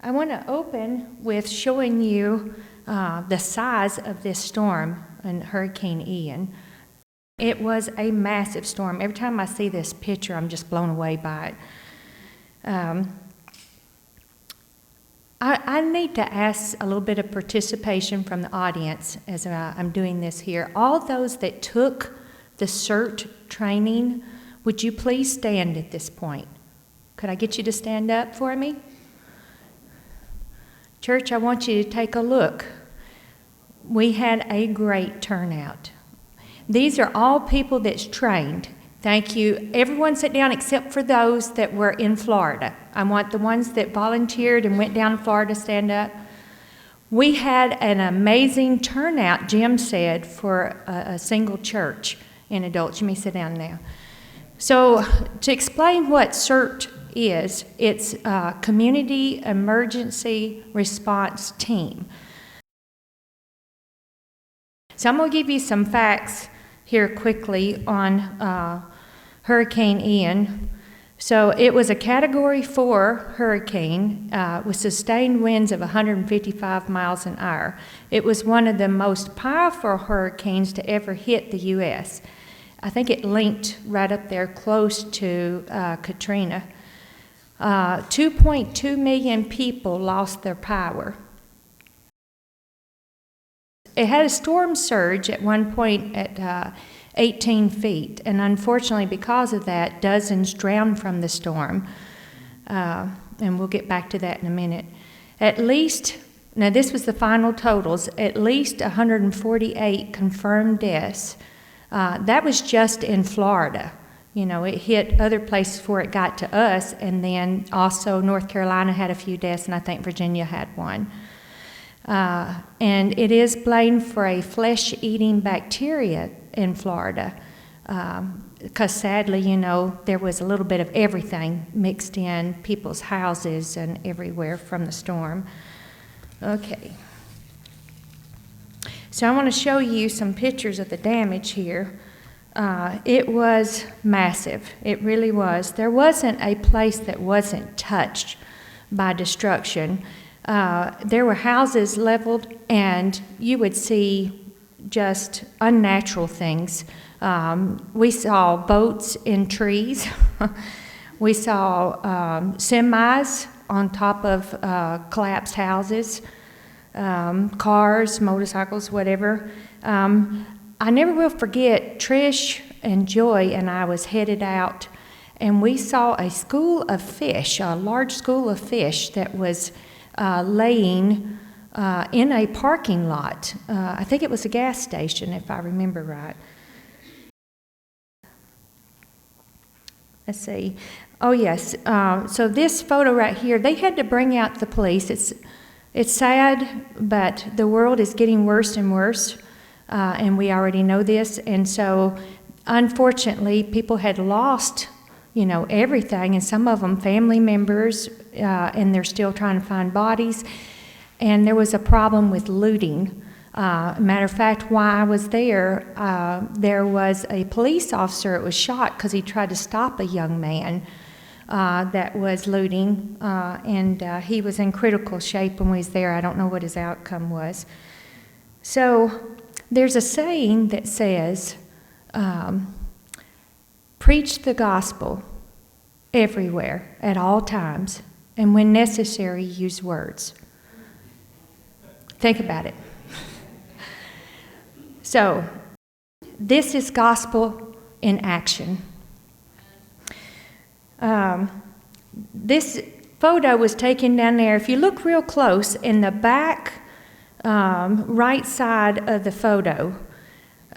I want to open with showing you the size of this storm in Hurricane Ian. It was a massive storm. Every time I see this picture, I'm just blown away by it. I need to ask a little bit of participation from the audience as I'm doing this here. All those that took the CERT training, would you please stand at this point? Could I get you to stand up for me? Church, I want you to take a look. We had a great turnout. These are all people that's trained. Thank you. Everyone sit down except for those that were in Florida. I want the ones that volunteered and went down to Florida to stand up. We had an amazing turnout, Jim said, for a single church in adults. You may sit down now. So to explain what CERT is, it's a Community Emergency Response Team. So I'm going to give you some facts here quickly on Hurricane Ian. So it was a Category 4 hurricane with sustained winds of 155 miles an hour. It was one of the most powerful hurricanes to ever hit the U.S. I think it linked right up there close to Katrina. 2.2 million people lost their power. It had a storm surge at one point at 18 feet, and unfortunately because of that, dozens drowned from the storm. And we'll get back to that in a minute. At least, now this was the final totals, at least 148 confirmed deaths. That was just in Florida. You know, it hit other places before it got to us, and then also North Carolina had a few deaths, and I think Virginia had one. And it is blamed for a flesh-eating bacteria in Florida, because sadly, you know, there was a little bit of everything mixed in people's houses and everywhere from the storm. Okay. So I want to show you some pictures of the damage here. It was massive. It really was. There wasn't a place that wasn't touched by destruction. There were houses leveled, and you would see just unnatural things. We saw boats in trees. We saw semis on top of collapsed houses, cars, motorcycles, whatever. I never will forget, Trish and Joy and I was headed out, and we saw a school of fish, a large school of fish that was laying in a parking lot. I think it was a gas station, if I remember right. Let's see. Oh, yes. So this photo right here, they had to bring out the police. It's sad, but the world is getting worse and worse, and we already know this. And so, unfortunately, people had lost, you know, everything, and some of them family members, and they're still trying to find bodies. And there was a problem with looting. Matter of fact, while I was there was a police officer that was shot because he tried to stop a young man that was looting, and he was in critical shape when we was there. I don't know what his outcome was. So there's a saying that says, preach the gospel everywhere, at all times, and when necessary, use words. Think about it. So, this is gospel in action. This photo was taken down there. If you look real close, in the back right side of the photo,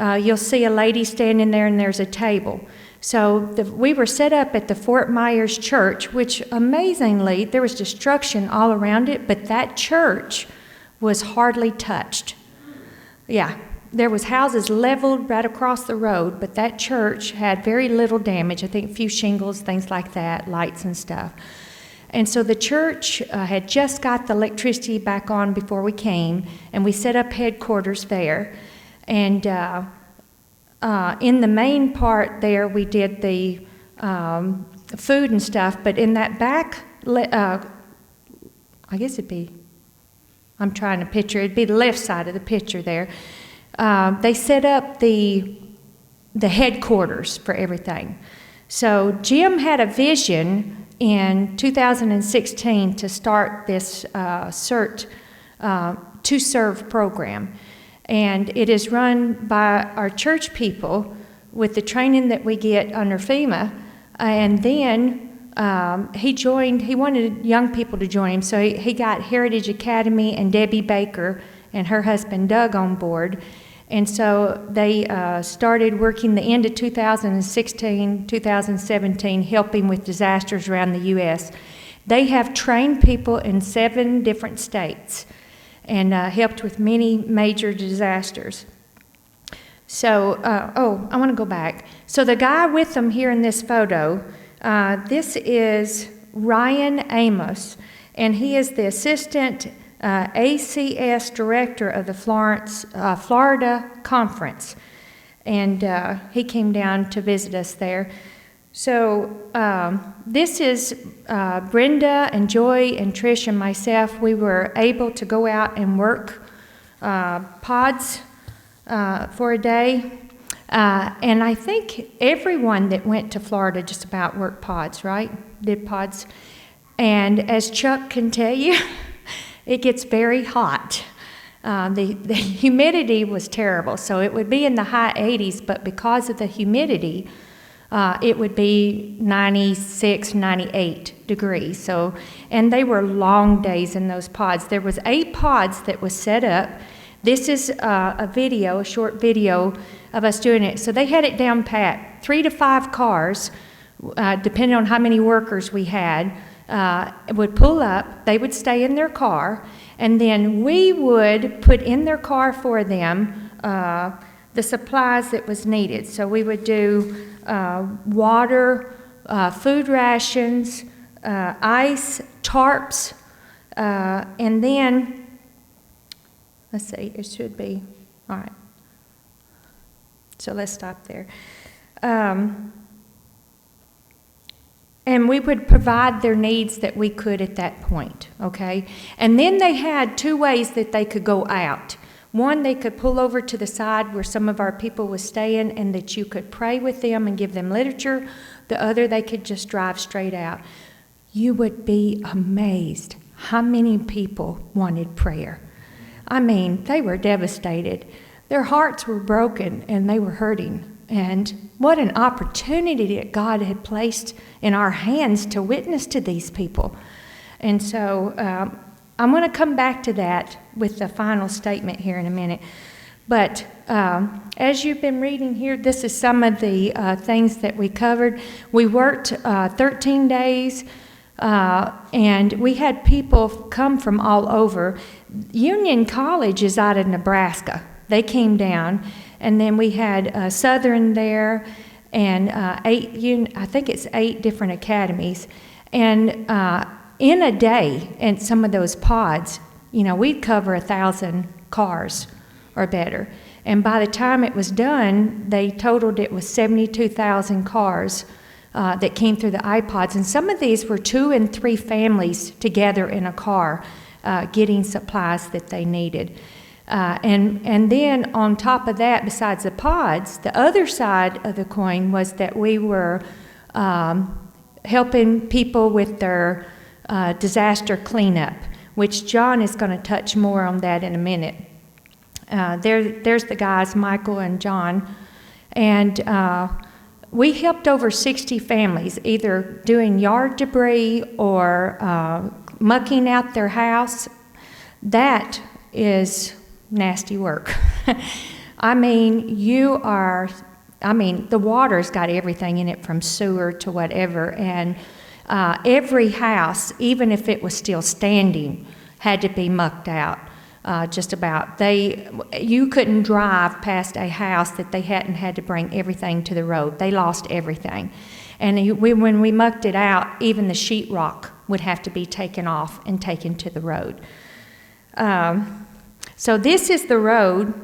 you'll see a lady standing there, and there's a table. So we were set up at the Fort Myers Church, which amazingly, there was destruction all around it, but that church was hardly touched. Yeah, there was houses leveled right across the road, but that church had very little damage. I think a few shingles, things like that, lights and stuff. And so the church had just got the electricity back on before we came, and we set up headquarters there. And in the main part there, we did the food and stuff, but in that back I guess it'd be, I'm trying to picture, it'd be the left side of the picture there. They set up the headquarters for everything. So Jim had a vision in 2016 to start this CERT to Serve program. And it is run by our church people with the training that we get under FEMA. And then he wanted young people to join him, so he got Heritage Academy and Debbie Baker and her husband Doug on board. And so they started working the end of 2016, 2017, helping with disasters around the U.S. They have trained people in 7 different states and helped with many major disasters. So, I want to go back. So the guy with them here in this photo, this is Ryan Amos, and he is the assistant ACS director of the Florida conference. And he came down to visit us there. So this is Brenda and Joy and Trish and myself. We were able to go out and work pods for a day. And I think everyone that went to Florida just about worked pods, right? Did pods. And as Chuck can tell you, it gets very hot. The humidity was terrible, so it would be in the high 80s, but because of the humidity, it would be 96, 98 degrees. So, and they were long days in those pods. There was 8 pods that was set up. This is a short video of us doing it. So they had it down pat, 3 to 5 cars, depending on how many workers we had, would pull up, they would stay in their car, and then we would put in their car for them the supplies that was needed. So we would do water, food rations, ice, tarps, and then, let's see, it should be, all right. So let's stop there. And we would provide their needs that we could at that point, okay? And then they had 2 ways that they could go out. One, they could pull over to the side where some of our people was staying and that you could pray with them and give them literature. The other, they could just drive straight out. You would be amazed how many people wanted prayer. I mean, they were devastated. Their hearts were broken and they were hurting. And what an opportunity that God had placed in our hands to witness to these people. And so I'm going to come back to that with the final statement here in a minute. But as you've been reading here, this is some of the things that we covered. We worked 13 days, and we had people come from all over. Union College is out of Nebraska. They came down. And then we had Southern there, and I think it's 8 different academies. And in a day, in some of those pods, you know, we'd cover 1,000 cars or better. And by the time it was done, they totaled it was 72,000 cars that came through the iPods. And some of these were 2 and 3 families together in a car getting supplies that they needed. And then on top of that, besides the pods, the other side of the coin was that we were helping people with their disaster cleanup, which John is going to touch more on that in a minute. There's the guys, Michael and John, and we helped over 60 families, either doing yard debris or mucking out their house. That is nasty work. I mean, the water's got everything in it from sewer to whatever, and every house, even if it was still standing, had to be mucked out. Just about. You couldn't drive past a house that they hadn't had to bring everything to the road. They lost everything. And when we mucked it out, even the sheetrock would have to be taken off and taken to the road. So this is the road.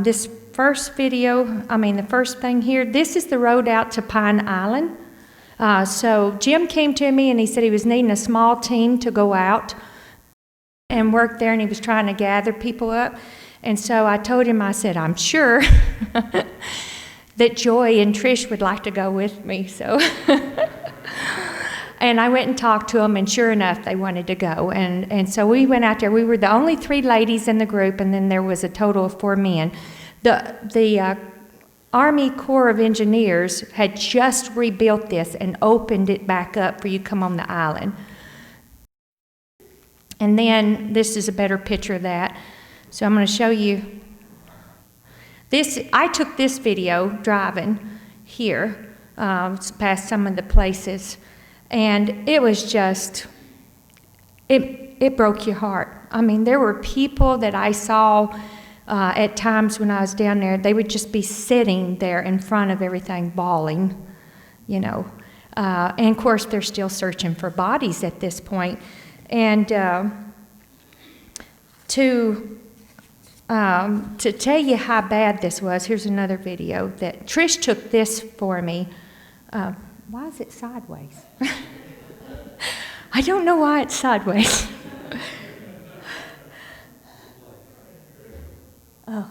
This first the first thing here, this is the road out to Pine Island. So Jim came to me and he said he was needing a small team to go out and worked there, and he was trying to gather people up. And so I told him, I said, I'm sure that Joy and Trish would like to go with me. So, and I went and talked to them, and sure enough, they wanted to go. And so we went out there. We were the only 3 ladies in the group, and then there was a total of 4 men. The Army Corps of Engineers had just rebuilt this and opened it back up for you to come on the island. And then this is a better picture of that. So I'm going to show you this. I took this video driving here past some of the places, and it was just, it broke your heart. I mean, there were people that I saw at times when I was down there, they would just be sitting there in front of everything bawling, you know. And of course, they're still searching for bodies at this point. And to tell you how bad this was, here's another video that Trish took this for me. Why is it sideways? I don't know why it's sideways. Oh,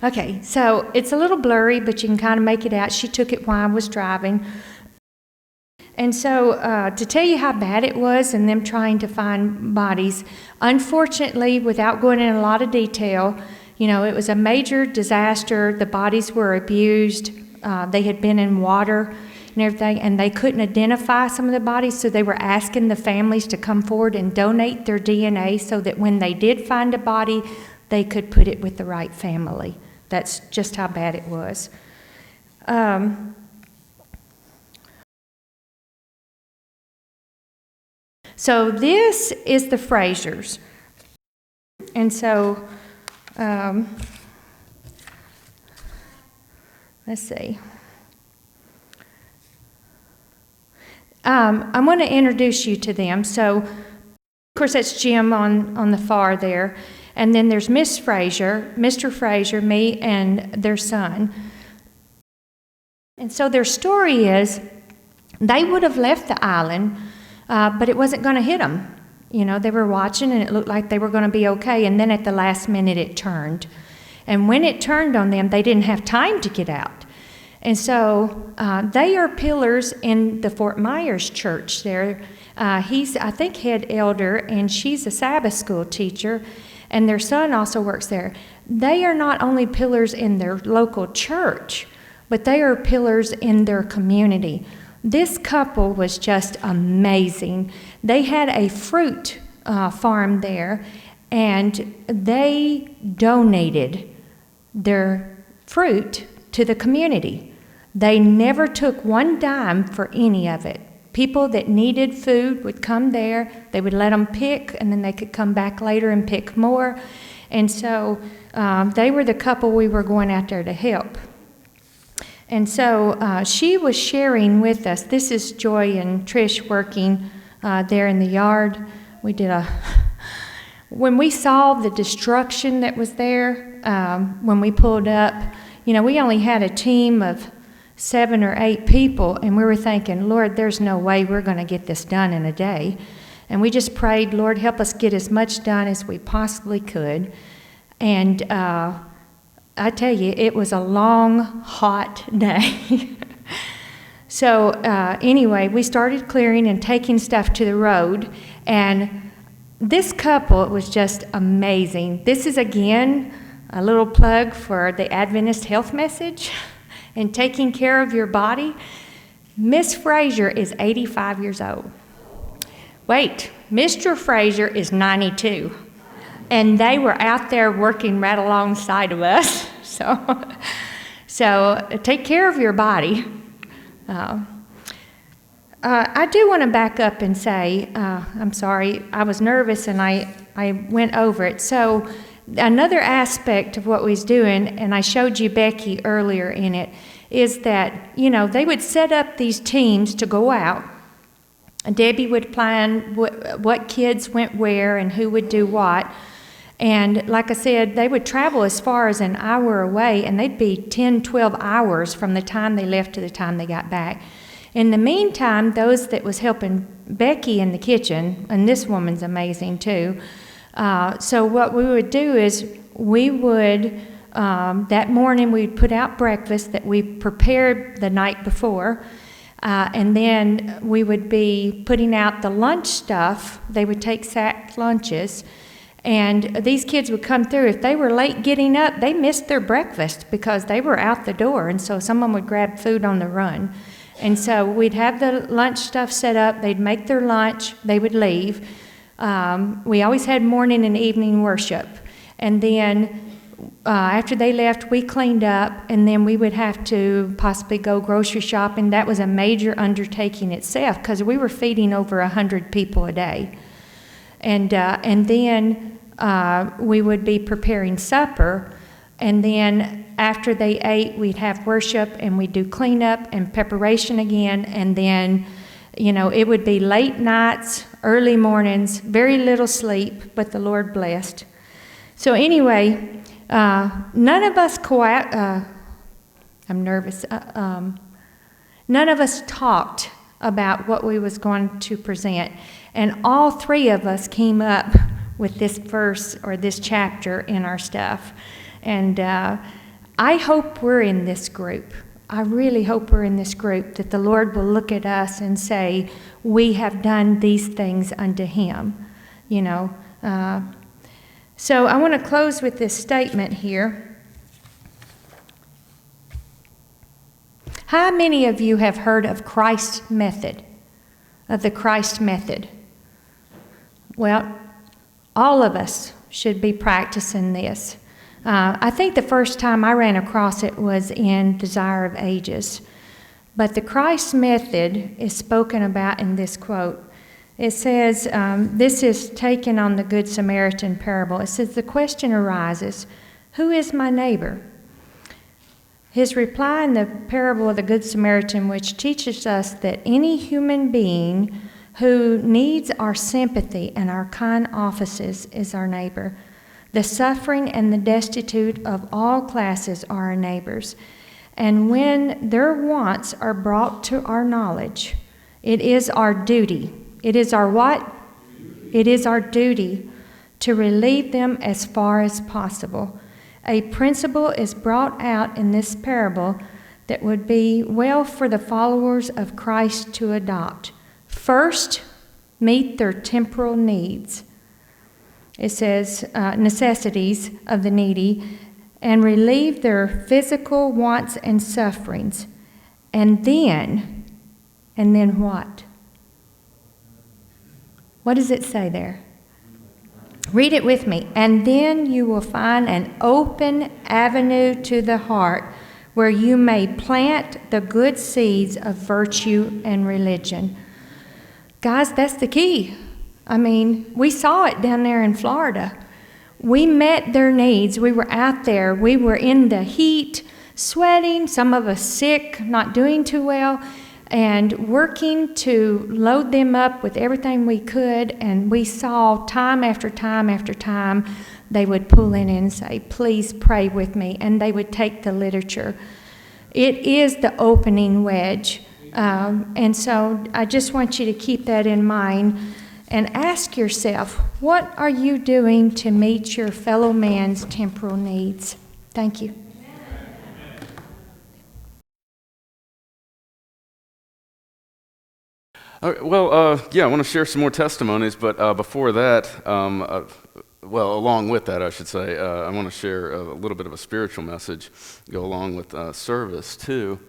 okay, so it's a little blurry, but you can kind of make it out. She took it while I was driving. And so to tell you how bad it was and them trying to find bodies, unfortunately, without going in a lot of detail, you know, it was a major disaster. The bodies were abused. They had been in water and everything, and they couldn't identify some of the bodies, so they were asking the families to come forward and donate their DNA so that when they did find a body, they could put it with the right family. That's just how bad it was. So this is the Frasers. And so, let's see. I'm going to introduce you to them. So, of course, that's Jim on the far there. And then there's Miss Fraser, Mr. Fraser, me, and their son. And so their story is they would have left the island, but it wasn't going to hit them. You know, they were watching, and it looked like they were going to be okay. And then at the last minute, it turned. And when it turned on them, they didn't have time to get out. And so they are pillars in the Fort Myers church there. He's, I think, head elder, and she's a Sabbath school teacher, and their son also works there. They are not only pillars in their local church, but they are pillars in their community. This couple was just amazing. They had a fruit farm there, and they donated their fruit to the community. They never took one dime for any of it. People that needed food would come there, they would let them pick, and then they could come back later and pick more. And so they were the couple we were going out there to help. And so she was sharing with us, this is Joy and Trish working there in the yard. We did when we saw the destruction that was there, when we pulled up, you know, we only had a team of 7 or 8 people, and we were thinking, Lord, there's no way we're going to get this done in a day. And we just prayed, Lord, help us get as much done as we possibly could. And I tell you, it was a long, hot day. So anyway, we started clearing and taking stuff to the road, and this couple was just amazing. This is, again, a little plug for the Adventist health message and taking care of your body. Miss Fraser is 85 years old. Wait, Mr. Fraser is 92. And they were out there working right alongside of us. So take care of your body. I do want to back up and say, I'm sorry, I was nervous and I went over it. So another aspect of what we was doing, and I showed you Becky earlier in it, is that, you know, they would set up these teams to go out. Debbie would plan what kids went where and who would do what. And like I said, they would travel as far as an hour away, and they'd be 10, 12 hours from the time they left to the time they got back. In the meantime, those that was helping Becky in the kitchen, and this woman's amazing too, So what we would do is we would, that morning we'd put out breakfast that we prepared the night before, and then we would be putting out the lunch stuff. They would take sack lunches, and these kids would come through. If they were late getting up, they missed their breakfast because they were out the door, and so someone would grab food on the run. And so we'd have the lunch stuff set up. They'd make their lunch. They would leave. We always had morning and evening worship. And then after they left, we cleaned up, and then we would have to possibly go grocery shopping. That was a major undertaking itself because we were feeding over 100 people a day. And then we would be preparing supper, and then after they ate, we'd have worship, and we'd do cleanup and preparation again, and then, it would be late nights, early mornings, very little sleep, but the Lord blessed. So anyway, none of us I'm nervous. None of us talked about what we was going to present, and all three of us came up with this verse or this chapter in our stuff. And I hope we're in this group. I really hope we're in this group, that the Lord will look at us and say, we have done these things unto him, So I want to close with this statement here. How many of you have heard of Christ's method, of the Christ method? Well, all of us should be practicing this. I think the first time I ran across it was in Desire of Ages. But the Christ method is spoken about in this quote. It says, this is taken on the Good Samaritan parable. It says, the question arises, who is my neighbor? His reply in the parable of the Good Samaritan, which teaches us that any human being who needs our sympathy and our kind offices is our neighbor. The suffering and the destitute of all classes are our neighbors. And when their wants are brought to our knowledge, it is our duty. It is our what? It is our duty to relieve them as far as possible. A principle is brought out in this parable that would be well for the followers of Christ to adopt. First, meet their temporal needs. It says necessities of the needy, and relieve their physical wants and sufferings. And then what? What does it say there? Read it with me. And then you will find an open avenue to the heart where you may plant the good seeds of virtue and religion. Guys, that's the key. I mean, we saw it down there in Florida. We met their needs. We were out there. We were in the heat, sweating, some of us sick, not doing too well, and working to load them up with everything we could. And we saw time after time after time, they would pull in and say, please pray with me. And they would take the literature. It is the opening wedge. And so I just want you to keep that in mind and ask yourself, what are you doing to meet your fellow man's temporal needs? Thank you. All right, well, I want to share some more testimonies, but before that, along with that, I should say, I want to share a little bit of a spiritual message, go along with service, too.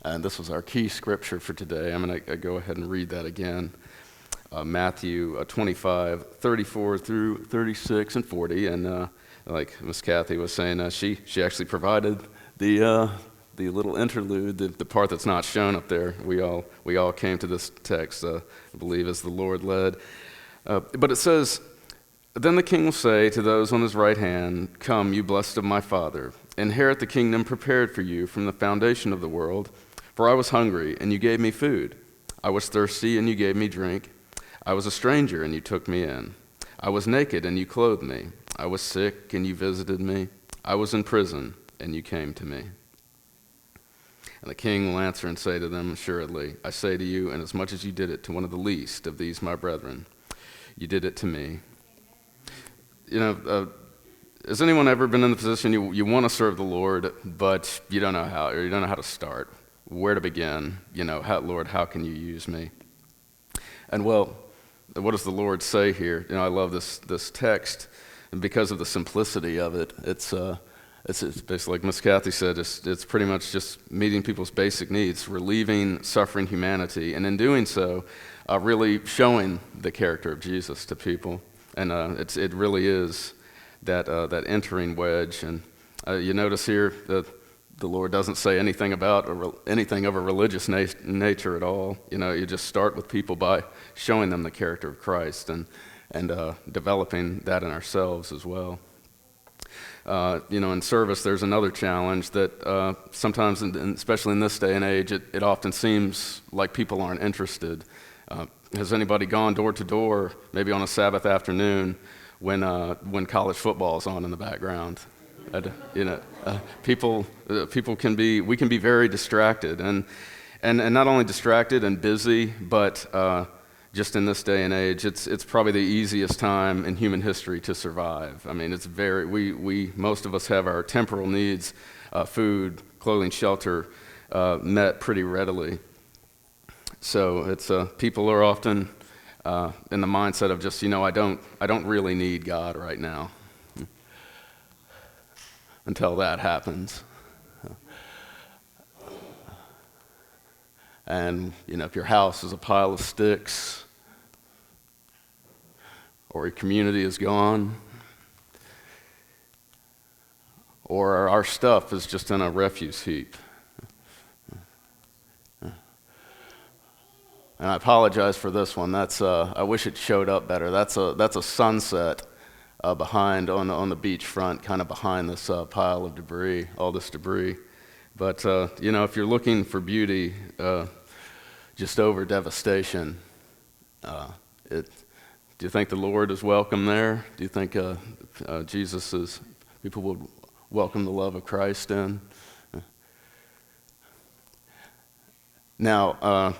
And this was our key scripture for today. I'm going to go ahead and read that again. Matthew 25, 34 through 36 and 40. And like Miss Kathy was saying, she actually provided the little interlude, the part that's not shown up there. We all came to this text, I believe, as the Lord led. But it says, then the king will say to those on his right hand, come, you blessed of my Father, inherit the kingdom prepared for you from the foundation of the world. For I was hungry, and you gave me food. I was thirsty, and you gave me drink. I was a stranger, and you took me in. I was naked, and you clothed me. I was sick, and you visited me. I was in prison, and you came to me. And the king will answer and say to them, assuredly, I say to you, inasmuch as you did it to one of the least of these my brethren, you did it to me. Has anyone ever been in the position you want to serve the Lord, but you don't know how, or you don't know how to start, where to begin? Lord, how can you use me? And well, what does the Lord say here? I love this text, and because of the simplicity of it, it's basically like Miss Kathy said. It's pretty much just meeting people's basic needs, relieving suffering humanity, and in doing so, really showing the character of Jesus to people. And it really is that entering wedge. And you notice here that the Lord doesn't say anything about anything of a religious nature at all. You just start with people by showing them the character of Christ and developing that in ourselves as well. In service, there's another challenge that sometimes, especially in this day and age, it often seems like people aren't interested. Has anybody gone door to door, maybe on a Sabbath afternoon, when college football is on in the background? We can be very distracted, and not only distracted and busy, but just in this day and age, it's probably the easiest time in human history to survive. I mean, we most of us have our temporal needs, food, clothing, shelter, met pretty readily. So it's people are often in the mindset of just, I don't really need God right now until that happens. And if your house is a pile of sticks, or your community is gone, or our stuff is just in a refuse heap. And I apologize for this one. I wish it showed up better. That's a sunset behind on the beach front, kind of behind this pile of debris, all this debris. But if you're looking for beauty, just over devastation, do you think the Lord is welcome there? Do you think people would welcome the love of Christ in? Now,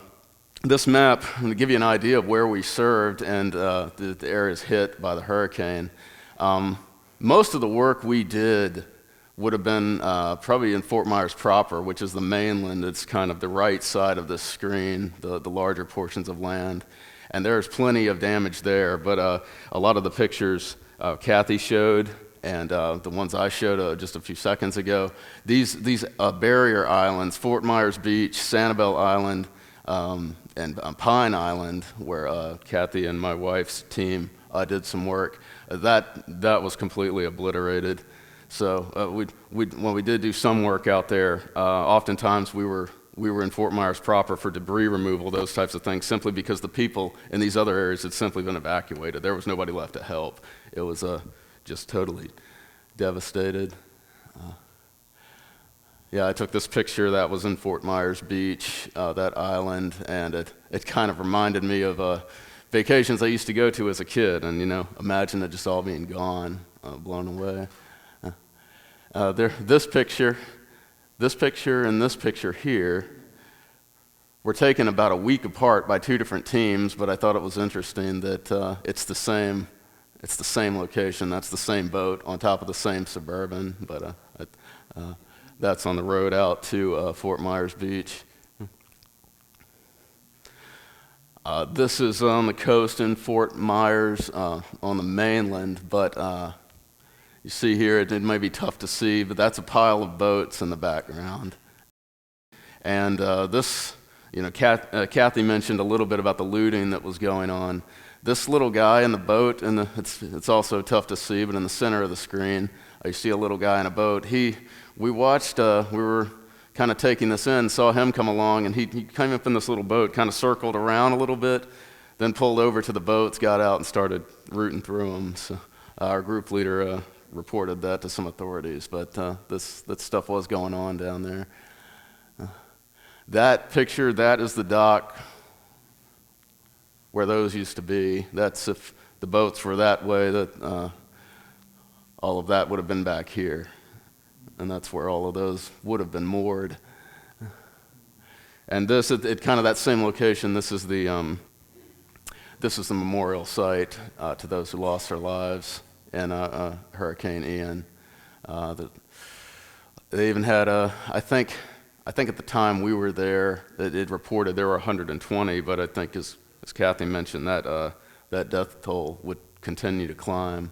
this map, I'm going to give you an idea of where we served and the areas hit by the hurricane. Most of the work we did would have been probably in Fort Myers proper, which is the mainland. It's kind of the right side of this screen, the larger portions of land. And there's plenty of damage there, but a lot of the pictures Kathy showed and the ones I showed just a few seconds ago, these barrier islands, Fort Myers Beach, Sanibel Island, and Pine Island, where Kathy and my wife's team did some work, that was completely obliterated. So when we did do some work out there, oftentimes we were in Fort Myers proper for debris removal, those types of things, simply because the people in these other areas had simply been evacuated. There was nobody left to help. It was just totally devastated. I took this picture that was in Fort Myers Beach, that island, and it kind of reminded me of vacations I used to go to as a kid, and imagine it just all being gone, blown away. This picture, and this picture here were taken about a week apart by two different teams, but I thought it was interesting that it's the same location. That's the same boat on top of the same Suburban, but that's on the road out to Fort Myers Beach. This is on the coast in Fort Myers on the mainland, but you see here, it may be tough to see, but that's a pile of boats in the background. And this, Kathy mentioned a little bit about the looting that was going on. This little guy in the boat, and it's also tough to see, but in the center of the screen, you see a little guy in a boat. We watched, we were kind of taking this in, saw him come along, and he came up in this little boat, kind of circled around a little bit, then pulled over to the boats, got out, and started rooting through them. So our group leader reported that to some authorities, but this stuff was going on down there. That picture, that is the dock where those used to be. That's if the boats were that way, that all of that would have been back here. And that's where all of those would have been moored. And this, at kind of that same location, this is the memorial site to those who lost their lives in Hurricane Ian. They even had I think at the time we were there, it reported there were 120, but I think as Kathy mentioned, that death toll would continue to climb.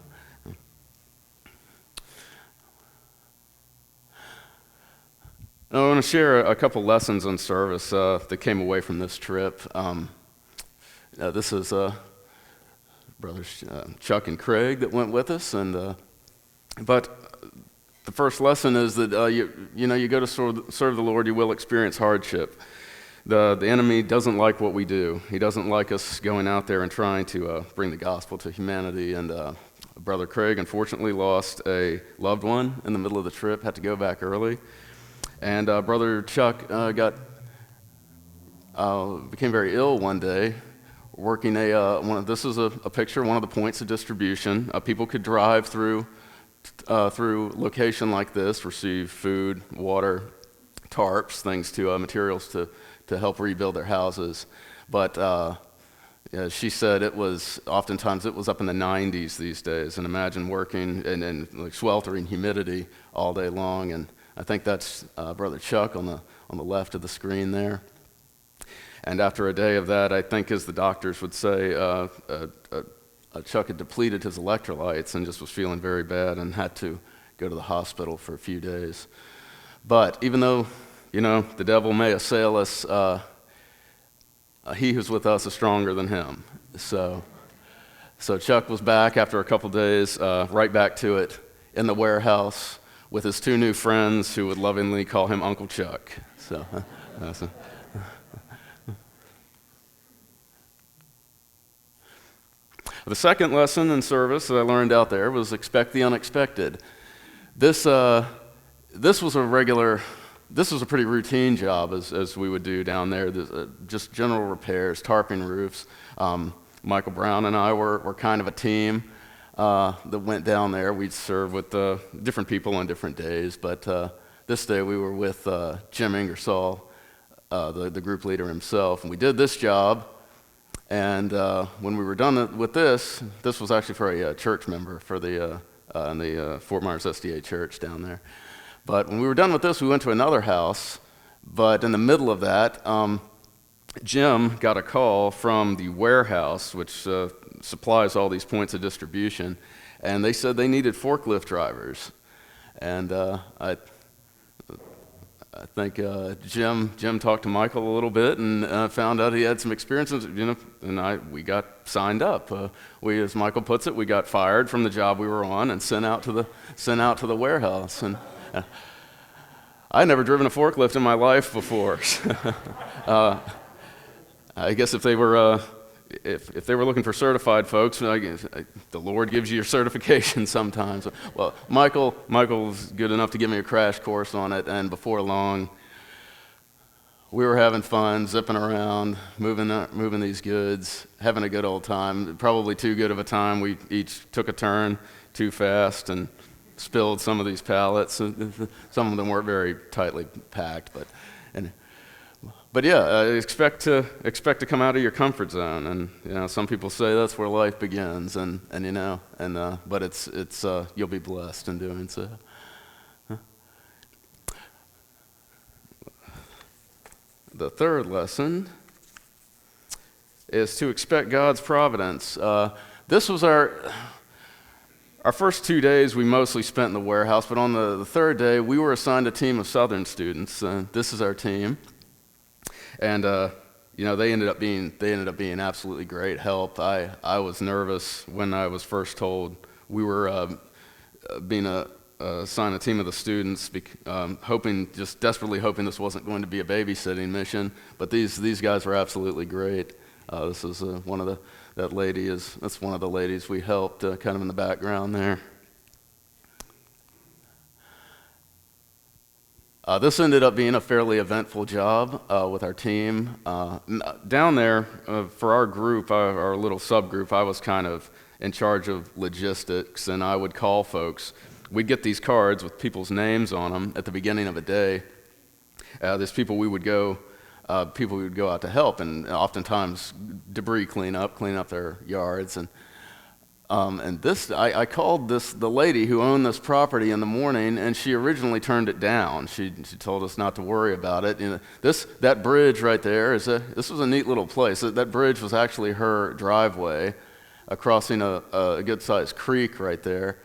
I want to share a couple lessons on service that came away from this trip. This is brothers Chuck and Craig that went with us, but the first lesson is that you go to serve the Lord, you will experience hardship. The enemy doesn't like what we do. He doesn't like us going out there and trying to bring the gospel to humanity. And Brother Craig unfortunately lost a loved one in the middle of the trip, had to go back early. And Brother Chuck became very ill one day, working this is a picture, one of the points of distribution. People could drive through location like this, receive food, water, tarps, things to materials to help rebuild their houses. But she said oftentimes it was up in the 90s these days, and imagine working in like sweltering humidity all day long. And I think that's Brother Chuck on the left of the screen there. And after a day of that, I think, as the doctors would say, Chuck had depleted his electrolytes and just was feeling very bad and had to go to the hospital for a few days. But even though, the devil may assail us, he who's with us is stronger than him. So Chuck was back after a couple days, right back to it in the warehouse with his two new friends who would lovingly call him Uncle Chuck. So, the second lesson in service that I learned out there was expect the unexpected. This was a pretty routine job as we would do down there, just general repairs, tarping roofs. Michael Brown and I were kind of a team that went down there. We'd serve with different people on different days, but this day we were with Jim Ingersoll, the group leader himself, and we did this job. And when we were done with this was actually for a church member for in the Fort Myers SDA church down there. But when we were done with this, we went to another house. But in the middle of that, Jim got a call from the warehouse, which supplies all these points of distribution, and they said they needed forklift drivers. And I think Jim talked to Michael a little bit and found out he had some experiences, and we got signed up. We, as Michael puts it, we got fired from the job we were on and sent out to the warehouse. And I'd never driven a forklift in my life before. I guess if they were looking for certified folks, the Lord gives you your certification sometimes. Well, Michael's good enough to give me a crash course on it, and before long, we were having fun, zipping around, moving these goods, having a good old time. Probably too good of a time. We each took a turn too fast and spilled some of these pallets. Some of them weren't very tightly packed, But yeah, expect to come out of your comfort zone, and some people say that's where life begins, but it's you'll be blessed in doing so. The third lesson is to expect God's providence. This was our first 2 days we mostly spent in the warehouse, but on the third day we were assigned a team of Southern students. This is our team. And they ended up being absolutely great help. I was nervous when I was first told we were being assigned a team of the students, desperately hoping this wasn't going to be a babysitting mission. But these guys were absolutely great. This is one of the ladies we helped, kind of in the background there. This ended up being a fairly eventful job with our team. Down there, for our group, our little subgroup, I was kind of in charge of logistics, and I would call folks. We'd get these cards with people's names on them at the beginning of a day. There's people we would go people would go out to help, and oftentimes debris clean up their yards. And this, I called the lady who owned this property in the morning, and she originally turned it down. She told us not to worry about it. That bridge right there this was a neat little place. That bridge was actually her driveway, crossing a good-sized creek right there.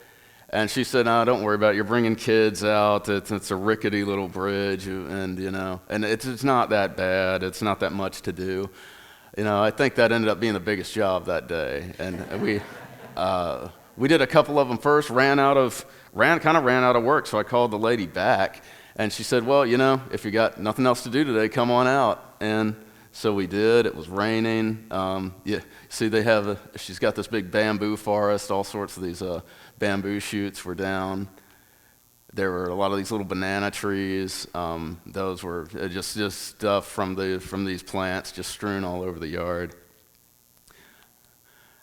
And she said, "No, don't worry about it. You're bringing kids out. It's a rickety little bridge, and it's not that bad. It's not that much to do." I think that ended up being the biggest job that day, and we did a couple of them first. Ran out of work, so I called the lady back, and she said, "Well, if you got nothing else to do today, come on out." And so we did. It was raining. See, she's got this big bamboo forest. All sorts of these bamboo shoots were down. There were a lot of these little banana trees. Those were just stuff from these plants just strewn all over the yard.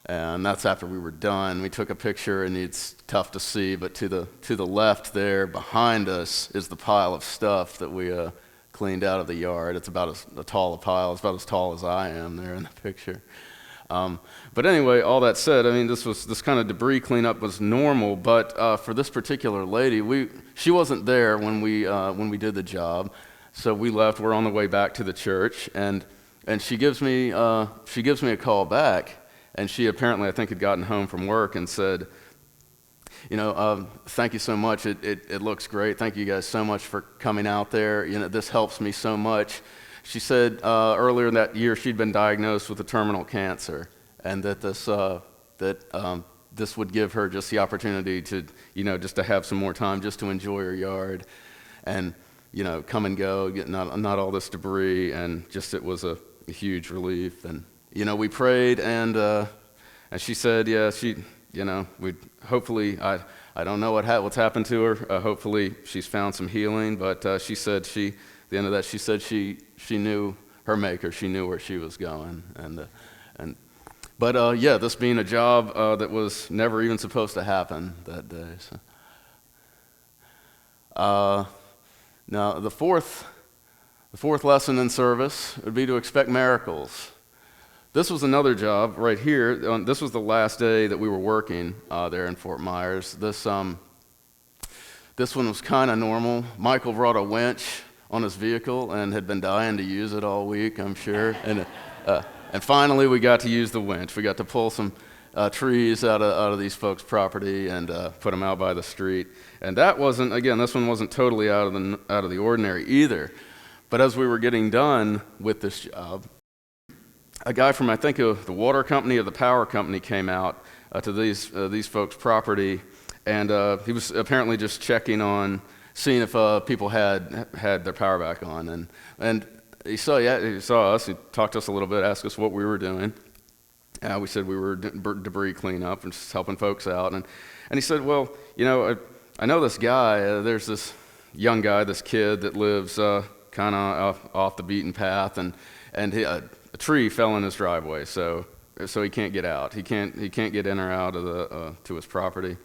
And that's after we were done. We took a picture, and it's tough to see, but to the left there, behind us, is the pile of stuff that we cleaned out of the yard. It's about as tall a pile. It's about as tall as I am there in the picture. But anyway, all that said, this kind of debris cleanup was normal, but for this particular lady, she wasn't there when we did the job, so we left. We're on the way back to the church, and she gives me a call back. And she apparently, I think, had gotten home from work and said, "Thank you so much. It looks great. Thank you guys so much for coming out there. This helps me so much." She said earlier that year she'd been diagnosed with a terminal cancer, and that this would give her just the opportunity to, just to have some more time, just to enjoy her yard, and come and go, get not all this debris, and just it was a huge relief. And we prayed, and she said, we hopefully, I don't know what's happened to her. Hopefully she's found some healing, but she said at the end of that, she said she knew her Maker, she knew where she was going, but this being a job that was never even supposed to happen that day. So. Now the fourth lesson in service would be to expect miracles. This was another job right here. This was the last day that we were working there in Fort Myers. This one was kind of normal. Michael brought a winch on his vehicle and had been dying to use it all week, I'm sure. And finally, we got to use the winch. We got to pull some trees out of these folks' property and put them out by the street. And this one wasn't totally out of the ordinary either. But as we were getting done with this job, a guy from, I think, the water company or the power company came out to these folks' property, and he was apparently just checking on, seeing if people had their power back on. And he saw us. He talked to us a little bit, asked us what we were doing. We said we were debris cleanup and just helping folks out. And he said, "Well, I know this guy. There's this young guy, this kid that lives kind of off the beaten path, and a tree fell in his driveway, so he can't get out. He can't get in or out of to his property.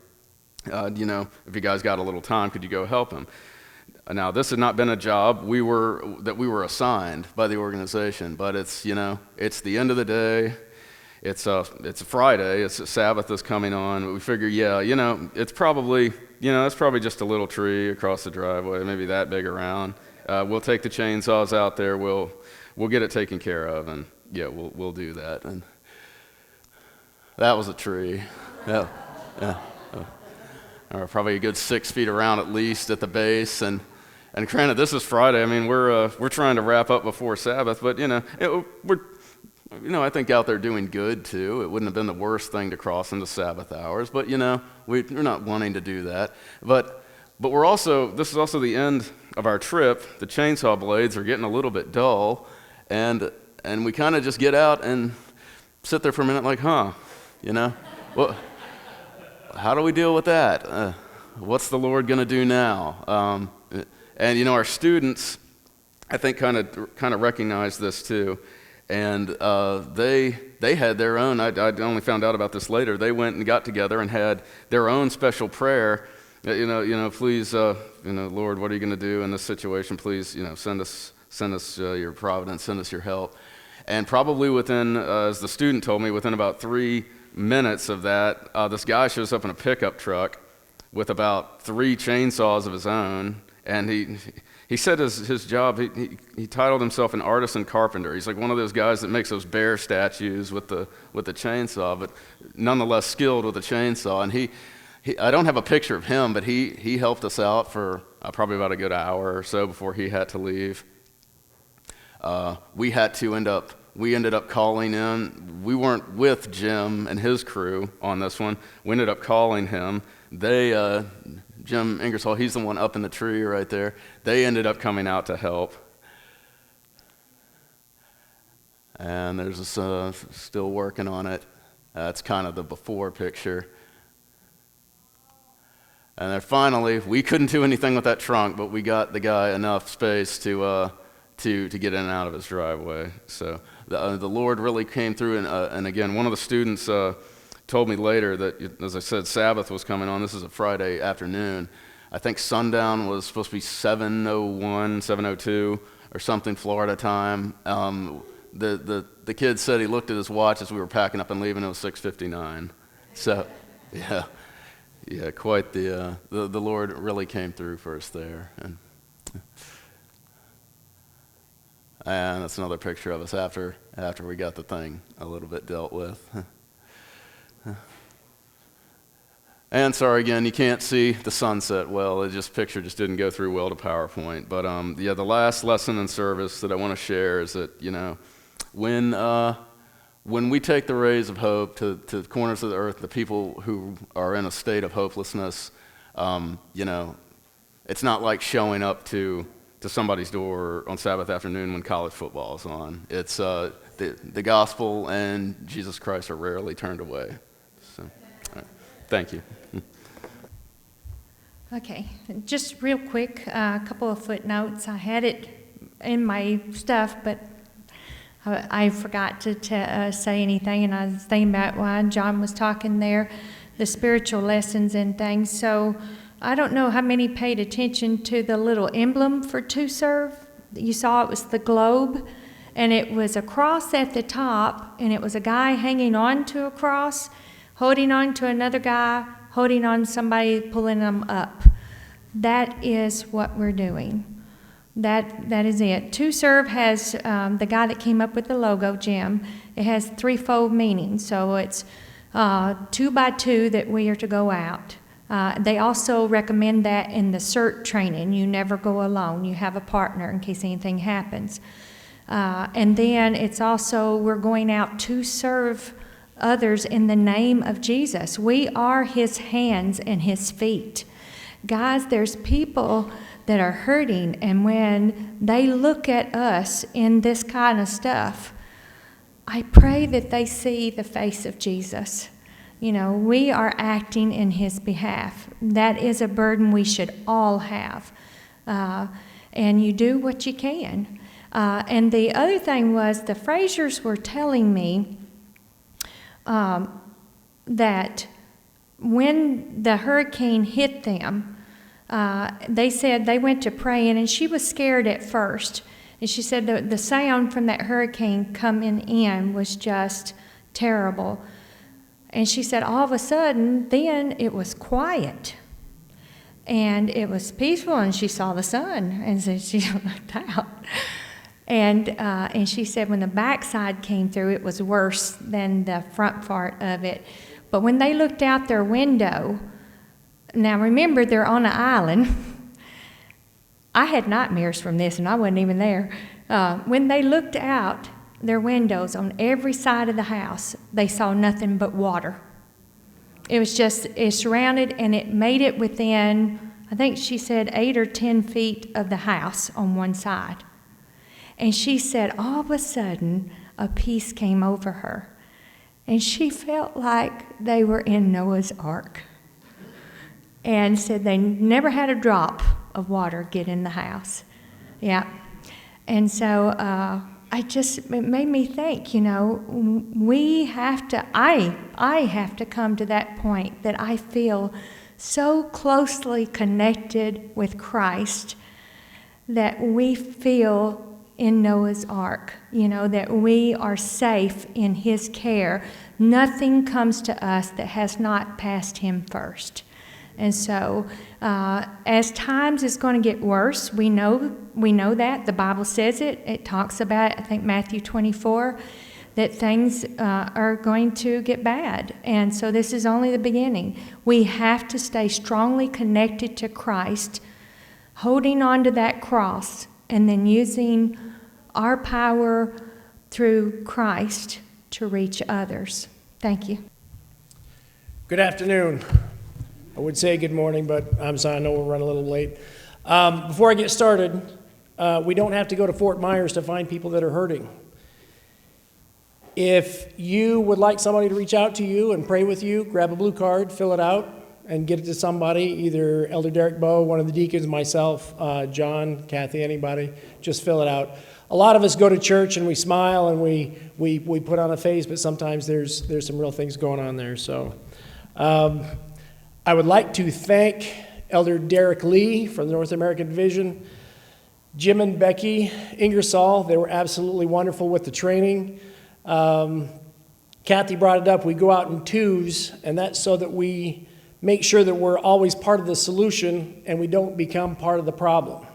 If you guys got a little time, could you go help him?" Now, this had not been a job we were assigned by the organization, but it's it's the end of the day. It's a Friday. It's a Sabbath is coming on. We figure, it's probably just a little tree across the driveway, maybe that big around. We'll take the chainsaws out there. We'll get it taken care of, and we'll do that. And that was a tree. Yeah. Probably a good 6 feet around at least at the base. And granted, this is Friday. I mean, we're trying to wrap up before Sabbath, but we're I think out there doing good too. It wouldn't have been the worst thing to cross into Sabbath hours, but we're not wanting to do that. But this is also the end of our trip. The chainsaw blades are getting a little bit dull, and we kind of just get out and sit there for a minute like, well, how do we deal with that? What's the Lord going to do now? And our students, I think, kind of recognize this too. And they had their own. I only found out about this later. They went and got together and had their own special prayer. Please, Lord, what are you going to do in this situation? Please, send us send us your providence, send us your help. And probably within, as the student told me, within about 3 minutes of that, this guy shows up in a pickup truck with about 3 chainsaws of his own, and he said his job, he titled himself an artisan carpenter. He's like one of those guys that makes those bear statues with the chainsaw, but nonetheless skilled with a chainsaw. And I don't have a picture of him, but he helped us out for probably about a good hour or so before he had to leave. We ended up calling in. We weren't with Jim and his crew on this one. We ended up calling him. Jim Ingersoll, he's the one up in the tree right there. They ended up coming out to help. And there's this, still working on it. That's kind of the before picture. And then finally, we couldn't do anything with that trunk, but we got the guy enough space to get in and out of his driveway. So the Lord really came through. And again, one of the students told me later that, as I said, Sabbath was coming on. This is a Friday afternoon. I think sundown was supposed to be 7:01, 7:02 or something Florida time. The kid said he looked at his watch as we were packing up and leaving. It was 6:59. So, yeah, quite the Lord really came through for us there. And that's another picture of us after we got the thing a little bit dealt with. And sorry again, you can't see the sunset well. Picture just didn't go through well to PowerPoint. But the last lesson in service that I want to share is that, when we take the rays of hope to the corners of the earth, the people who are in a state of hopelessness, it's not like showing up to somebody's door on Sabbath afternoon when college football is on. It's the gospel and Jesus Christ are rarely turned away. So, all right. Thank you. Okay, just real quick, a couple of footnotes. I had it in my stuff, but I forgot to say anything, and I was thinking about why John was talking there, the spiritual lessons and things. So I don't know how many paid attention to the little emblem for To Serve. You saw it was the globe, and it was a cross at the top, and it was a guy hanging on to a cross, holding on to another guy, holding on to somebody, pulling them up. That is what we're doing. That is it. To Serve has, the guy that came up with the logo, Jim, it has threefold meaning. So it's 2 by 2 that we are to go out. They also recommend that in the CERT training. You never go alone. You have a partner in case anything happens. And then it's also, we're going out to serve others in the name of Jesus. We are his hands and his feet. Guys, there's people that are hurting, and when they look at us in this kind of stuff, I pray that they see the face of Jesus. We are acting in his behalf. That is a burden we should all have. And you do what you can. And the other thing was, the Frasers were telling me that when the hurricane hit them, they said they went to praying, and she was scared at first. And she said the sound from that hurricane coming in was just terrible. And she said all of a sudden, then it was quiet. And it was peaceful, and she saw the sun, and so she looked out. And she said when the backside came through, it was worse than the front part of it. But when they looked out their window, now remember, they're on an island. I had nightmares from this, and I wasn't even there. When they looked out their windows on every side of the house, they saw nothing but water. It was just, it surrounded, and it made it within, I think she said 8 or 10 feet of the house on one side. And she said all of a sudden, a peace came over her. And she felt like they were in Noah's Ark. And said they never had a drop of water get in the house. Yeah. And so it made me think, we have to, I have to come to that point that I feel so closely connected with Christ that we feel in Noah's Ark, that we are safe in his care. Nothing comes to us that has not passed him first. And so, as times is going to get worse, we know that. The Bible says it. It talks about, I think, Matthew 24, that things are going to get bad. And so this is only the beginning. We have to stay strongly connected to Christ, holding on to that cross, and then using our power through Christ to reach others. Thank you. Good afternoon. I would say good morning, but I'm sorry, I know we're running a little late. Before I get started, we don't have to go to Fort Myers to find people that are hurting. If you would like somebody to reach out to you and pray with you, grab a blue card, fill it out, and get it to somebody, either Elder Derek Bowe, one of the deacons, myself, John, Kathy, anybody. Just fill it out. A lot of us go to church and we smile and we put on a face, but sometimes there's some real things going on there. So I would like to thank Elder Derek Lee from the North American Division, Jim and Becky Ingersoll. They were absolutely wonderful with the training. Kathy brought it up. We go out in twos, and that's so that we make sure that we're always part of the solution and we don't become part of the problem.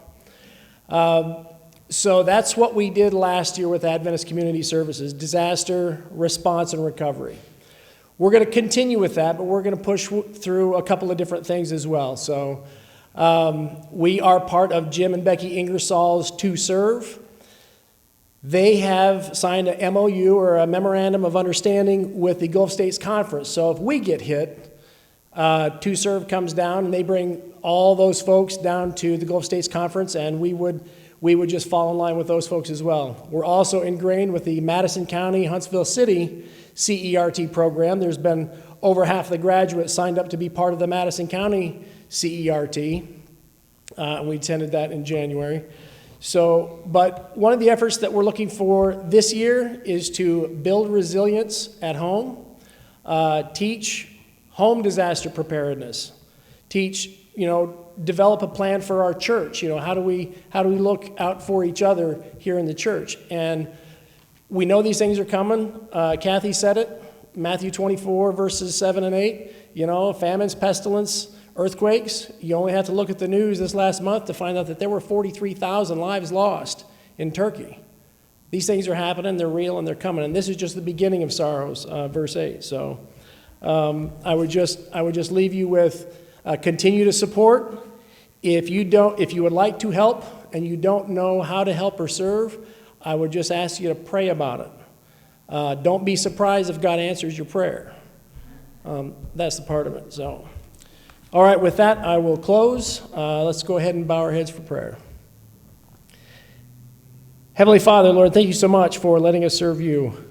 So that's what we did last year with Adventist Community Services, disaster response and recovery. We're going to continue with that, but we're going to push through a couple of different things as well. So we are part of Jim and Becky Ingersoll's To Serve. They have signed a MOU, or a Memorandum of Understanding, with the Gulf States Conference. So if we get hit, To Serve comes down and they bring all those folks down to the Gulf States Conference, and we would just fall in line with those folks as well. We're also ingrained with the Madison County, Huntsville City CERT program. There's been over half the graduates signed up to be part of the Madison County CERT. We attended that in January. But one of the efforts that we're looking for this year is to build resilience at home, teach home disaster preparedness, teach, develop a plan for our church. How do we look out for each other here in the church? And we know these things are coming. Kathy said it, Matthew 24, verses 7 and 8. Famines, pestilence, earthquakes. You only have to look at the news this last month to find out that there were 43,000 lives lost in Turkey. These things are happening, they're real, and they're coming. And this is just the beginning of sorrows, verse 8. So I would just leave you with continue to support. If you would like to help and you don't know how to help or serve, I would just ask you to pray about it. Don't be surprised if God answers your prayer. That's the part of it. So, all right, with that, I will close. Let's go ahead and bow our heads for prayer. Heavenly Father, Lord, thank you so much for letting us serve you.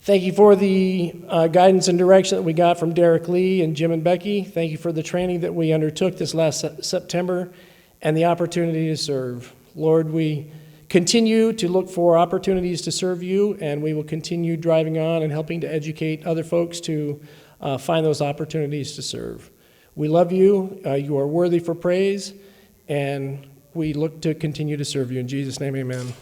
Thank you for the guidance and direction that we got from Derek Lee and Jim and Becky. Thank you for the training that we undertook this last September and the opportunity to serve. Lord, we continue to look for opportunities to serve you, and we will continue driving on and helping to educate other folks to find those opportunities to serve. We love you. You are worthy for praise, and we look to continue to serve you. In Jesus' name, amen.